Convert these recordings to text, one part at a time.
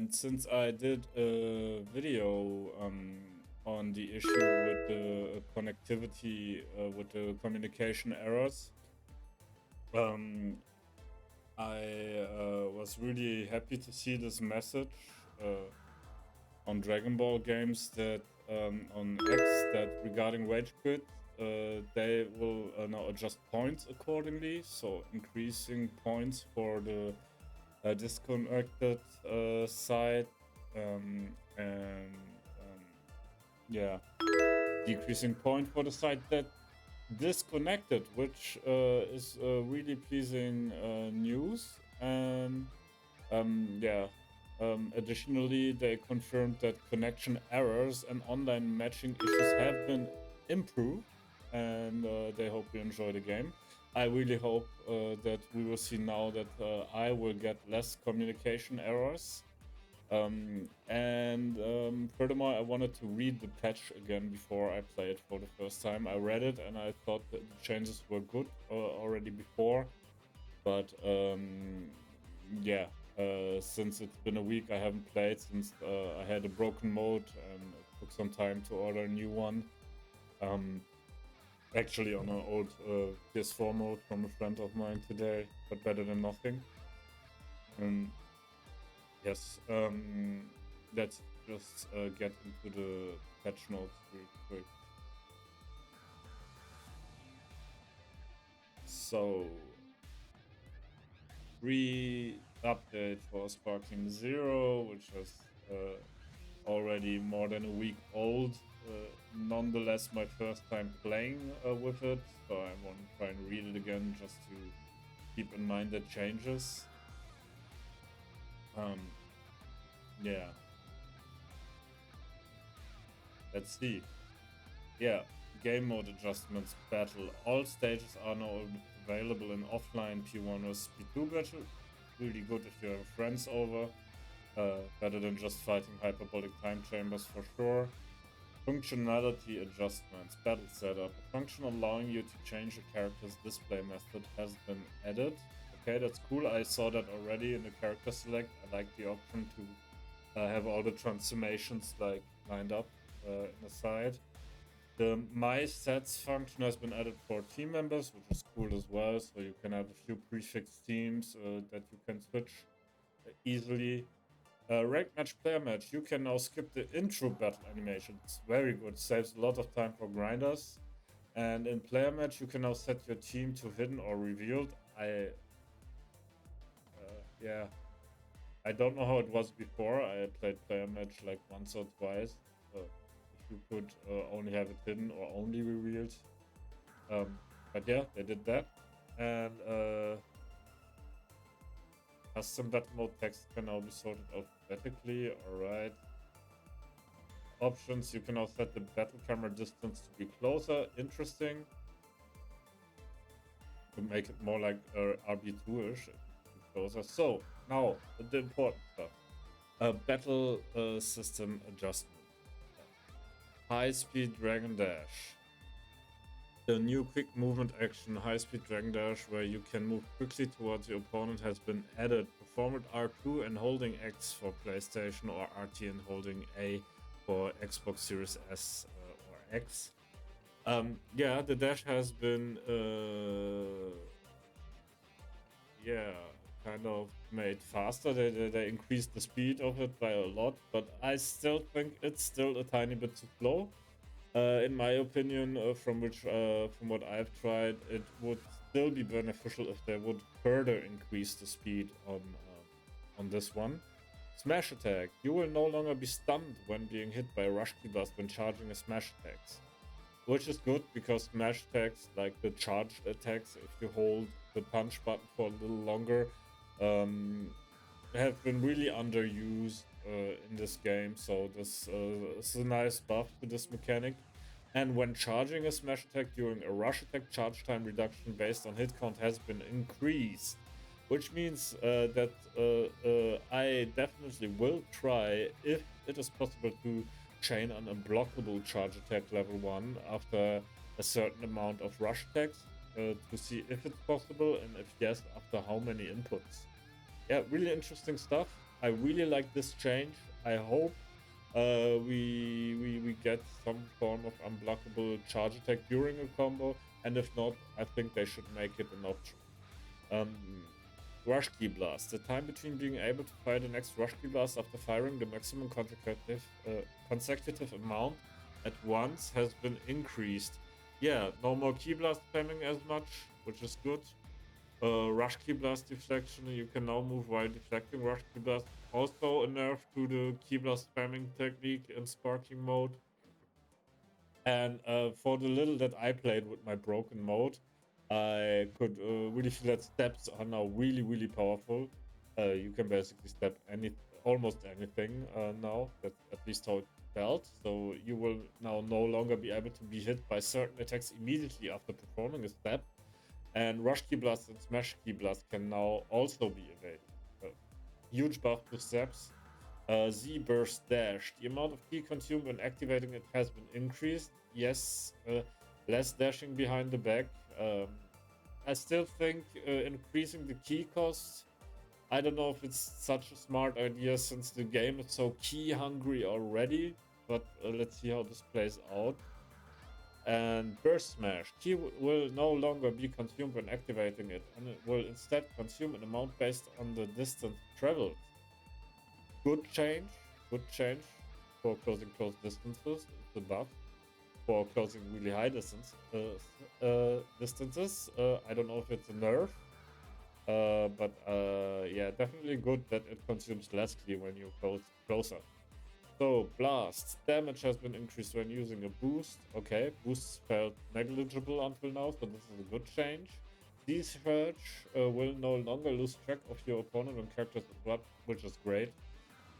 And since I did a video on the issue with the connectivity, with the communication errors, I was really happy to see this message on Dragon Ball games that on X that regarding rage quit, they will now adjust points accordingly, so increasing points for the disconnected side, and yeah, decreasing point for the side that disconnected, which is really pleasing news. And yeah, additionally, they confirmed that connection errors and online matching issues have been improved, and they hope you enjoy the game. I really hope that we will see now that I will get less communication errors. Furthermore, I wanted to read the patch again before I play it for the first time. I read it and I thought that the changes were good already before, but yeah, since it's been a week I haven't played, since I had a broken mode and it took some time to order a new one. Actually on an old PS4 mode from a friend of mine today, but better than nothing. Yes, let's just get into the patch notes real quick. So, free update for Sparking Zero, which is already more than a week old. Nonetheless, my first time playing with it, so I want to try and read it again just to keep in mind the changes. Yeah. Let's see. Yeah, game mode adjustments battle. All stages are now available in offline P1 or P2 battle. Really good if you have friends over. Better than just fighting hyperbolic time chambers for sure. Functionality adjustments. Battle setup. A function allowing you to change a character's display method has been added. Okay, that's cool. I saw that already in the character select. I like the option to have all the transformations like lined up in the side. The My Sets function has been added for team members, which is cool as well. So you can have a few prefixed teams that you can switch easily. Ranked match, player match. You can now skip the intro battle animation. It's very good. Saves a lot of time for grinders. And in player match, you can now set your team to hidden or revealed. Yeah, I don't know how it was before. I played player match like once or twice. If you could only have it hidden or only revealed. But yeah, they did that. And custom battle mode text can now be sorted alphabetically. Alright. Options, you can now set the battle camera distance to be closer. Interesting. To make it more like RB2-ish. Closer. So, now, the important stuff. Battle system adjustment. High-speed Dragon Dash. The new quick movement action, high-speed Dragon Dash, where you can move quickly towards your opponent, has been added. Perform with R2 and holding X for PlayStation, or RT and holding A for Xbox Series S or X. Yeah, the dash has been kind of made faster. They increased the speed of it by a lot, but I still think it's still a tiny bit too slow. In my opinion, from what I've tried, it would still be beneficial if they would further increase the speed on this one. Smash attack. You will no longer be stunned when being hit by a rush key blast when charging a smash attacks. Which is good because smash attacks, like the charged attacks, if you hold the punch button for a little longer, have been really underused in this game. So this is a nice buff to this mechanic. And when charging a smash attack during a rush attack, charge time reduction based on hit count has been increased. Which means that I definitely will try, if it is possible, to chain an unblockable charge attack level 1 after a certain amount of rush attacks to see if it's possible, and if yes, after how many inputs. Yeah, really interesting stuff. I really like this change. I hope we get some form of unblockable charge attack during a combo, and if not, I think they should make it an option. Um, Rush Key Blast. The time between being able to fire the next Rush Key Blast after firing the maximum consecutive amount at once has been increased. Yeah, no more Key Blast spamming as much, which is good. Rush Key Blast deflection, you can now move while deflecting Rush Key Blast. Also a nerf to the Key Blast spamming technique in Sparking mode. And for the little that I played with my broken mode, I could really feel that steps are now really, really powerful. You can basically step almost anything now. That's at least how it felt. So you will now no longer be able to be hit by certain attacks immediately after performing a step. And Rush Key Blast and Smash Key Blast can now also be evaded. Huge buff to steps. Z Burst Dash. The amount of key consumed when activating it has been increased. Yes, less dashing behind the back. I still think increasing the key cost, I don't know if it's such a smart idea since the game is so key hungry already, but let's see how this plays out. And Burst Smash. Key will no longer be consumed when activating it, and it will instead consume an amount based on the distance traveled. Good change. Good change for closing close distances. It's a buff for closing really high distances. I don't know if it's a nerf, but yeah, definitely good that it consumes less key when you close closer. So, Blast. Damage has been increased when using a boost. Okay, boosts felt negligible until now, so this is a good change. Surge will no longer lose track of your opponent when characters interrupt, which is great.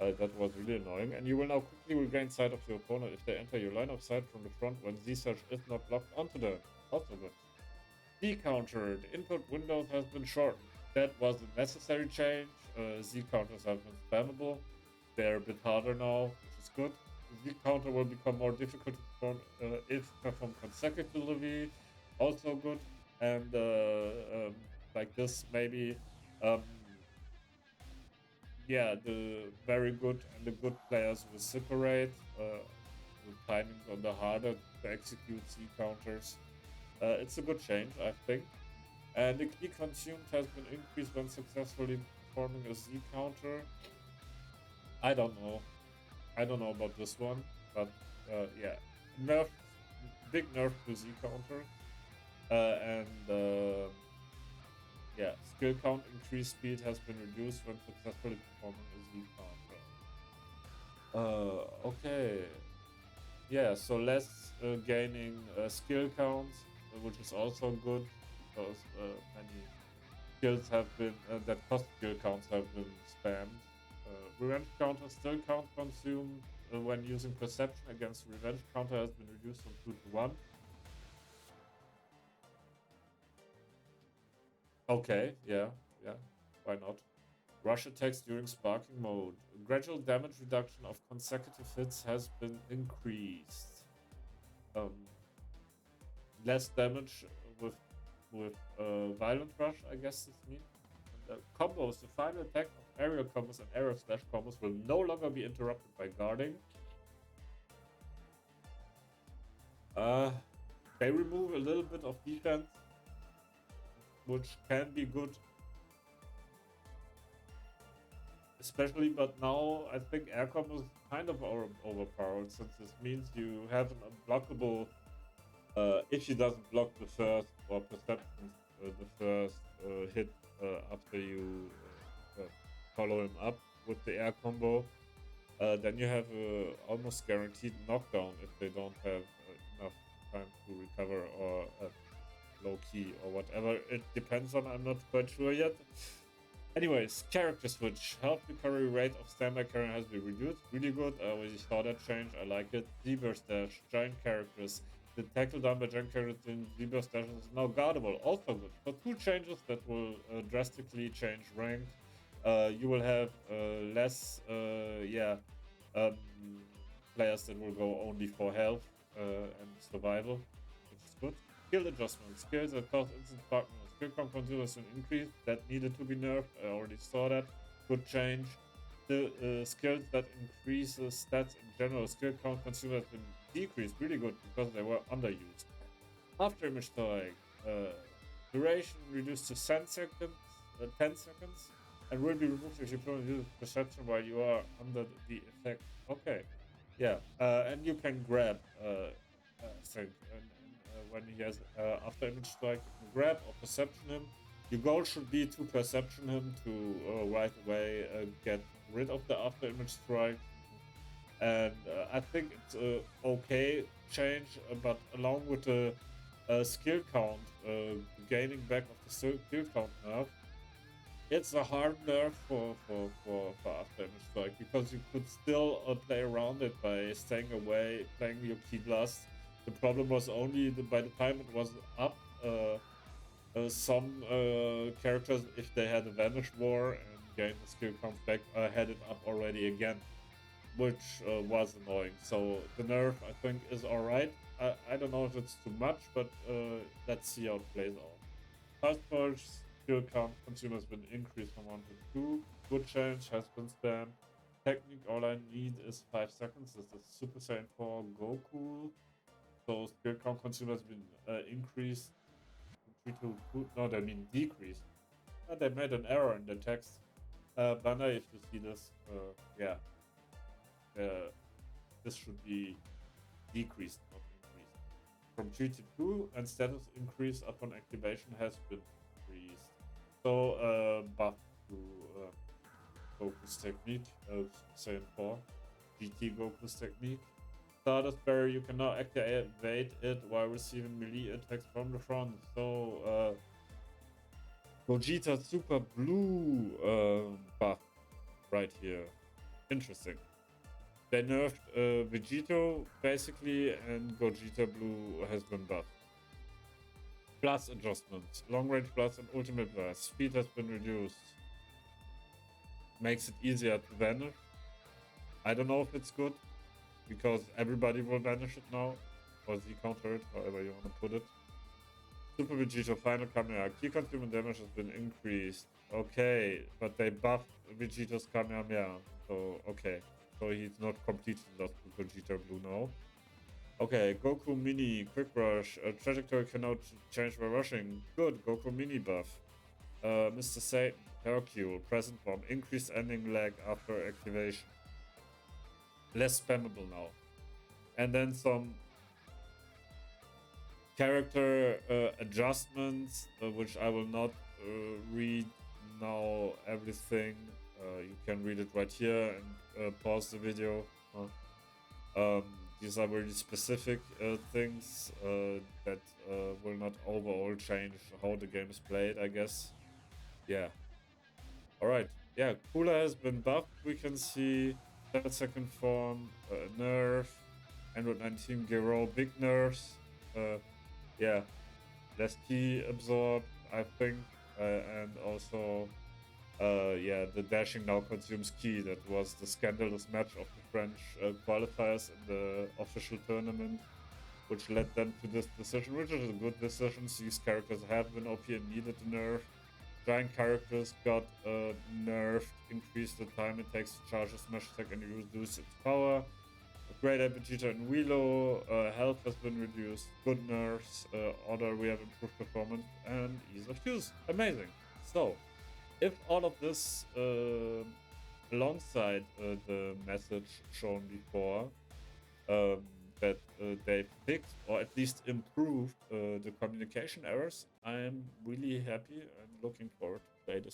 That was really annoying. And you will now quickly regain sight of your opponent if they enter your line of sight from the front when Z-Surge is not blocked onto them. Also good. Z-Counter. The input window has been shortened. That was a necessary change. Z-Counters have been spammable. They're a bit harder now, which is good. Z-Counter will become more difficult to perform if performed consecutively. Also good. And like this, maybe yeah, the very good and the good players will separate. The timing on the harder to execute Z counters. It's a good change, I think. And the key consumed has been increased when successfully performing a Z counter. I don't know. I don't know about this one, but yeah, nerf, big nerf to Z counter, and yeah, skill count increased speed has been reduced when successfully performing a Z counter. Okay. Yeah, so less gaining skill counts, which is also good because many skills have been that cost skill counts have been spammed. Revenge counter still count consumed when using perception against revenge counter has been reduced from 2 to 1. Okay, yeah, yeah, why not? Rush attacks during sparking mode. Gradual damage reduction of consecutive hits has been increased. Um, Less damage with violent rush, I guess this means. And, combos. The final attack of aerial combos and aerial slash combos will no longer be interrupted by guarding. They remove a little bit of defense, which can be good. Especially, but now I think air combo is kind of overpowered since this means you have an unblockable. If he doesn't block the first or perception, the first hit after you follow him up with the air combo, then you have a almost guaranteed knockdown if they don't have enough time to recover or low key or whatever. It depends on. I'm not quite sure yet. Anyways, character switch. Health recovery rate of standby character has been reduced. Really good. I already saw that change. I like it. Z-Burst Dash. Giant characters. The tackle done by giant characters in Z-Burst Dash is now guardable. Also good. So 2 changes that will drastically change rank. You will have less, um, players that will go only for health and survival, which is good. Skill adjustment. Skills that cause instant spark. Skill count continues to increase. That needed to be nerfed. I already saw that. Good change. The skills that increases stats in general, skill count consumed has been decreased really good because they were underused. After image strike, duration reduced to 10 seconds, and will be removed if your opponent uses perception while you are under the effect. Okay, yeah, and you can grab, I think, when he has after image strike, you can grab or perception him. Your goal should be to perception him to right away get rid of the after image strike, and I think it's a okay change, but along with the skill count, gaining back of the skill count nerf, it's a hard nerf for after image strike because you could still play around it by staying away, playing your key blast. The problem was only by the time it was up, some characters, if they had a vanish war and gained the skill count back, had it up already again, which was annoying. So the nerf, I think, is alright. I don't know if it's too much, but let's see how it plays out. Fast purge skill count consumer has been increased from 1 to 2. Good change has been spammed. Technique, all I need is 5 seconds. This is Super Saiyan 4 Goku. So skill count consumer has been increased from 3 to 2. No, they mean decreased. They made an error in the text. Banner, if you see this, yeah. This should be decreased, not increased. From 3 to 2, and status increase upon activation has been increased. So, buff to Goku's technique, Saiyan 4, GT Goku's technique. Stardust Barrier, you can now activate it while receiving melee attacks from the front. So, Gogeta Super Blue buff right here. Interesting. They nerfed Vegito basically, and Gogeta Blue has been buffed. Plus adjustments, long range plus and ultimate blast. Speed has been reduced. Makes it easier to vanish. I don't know if it's good because everybody will vanish it now, or Z counter it, however you want to put it. Super Vegito final Kamehameha. Key consuming damage has been increased. Okay, but they buffed Vegito's Kamehameha, so okay. So he's not completely lost to Vegeta Blue now. Okay, Goku Mini, Quick Rush. Trajectory can now change by rushing. Good, Goku Mini buff. Mr. Satan, Hercule, Present Bomb. Increased ending lag after activation. Less spammable now. And then some character adjustments, which I will not read now everything. You can read it right here and pause the video. These are really specific things that will not overall change how the game is played, I guess. Yeah. Alright. Yeah, Cooler has been buffed. We can see that second form, nerf, Android 19 Gero, big nerfs. Yeah, less key absorbed, I think, and also yeah, the dashing now consumes key. That was the scandalous match of the French qualifiers in the official tournament, which led them to this decision, which is a good decision. These characters have been OP and needed a nerf. Giant characters got nerfed, increased the time it takes to charge a smash attack and reduce its power. Great Vegeta and Wheelo, health has been reduced, good nerfs, order we have improved performance, and ease of use. Amazing. So, if all of this alongside the message shown before that they fixed or at least improved the communication errors, I am really happy and looking forward to play this.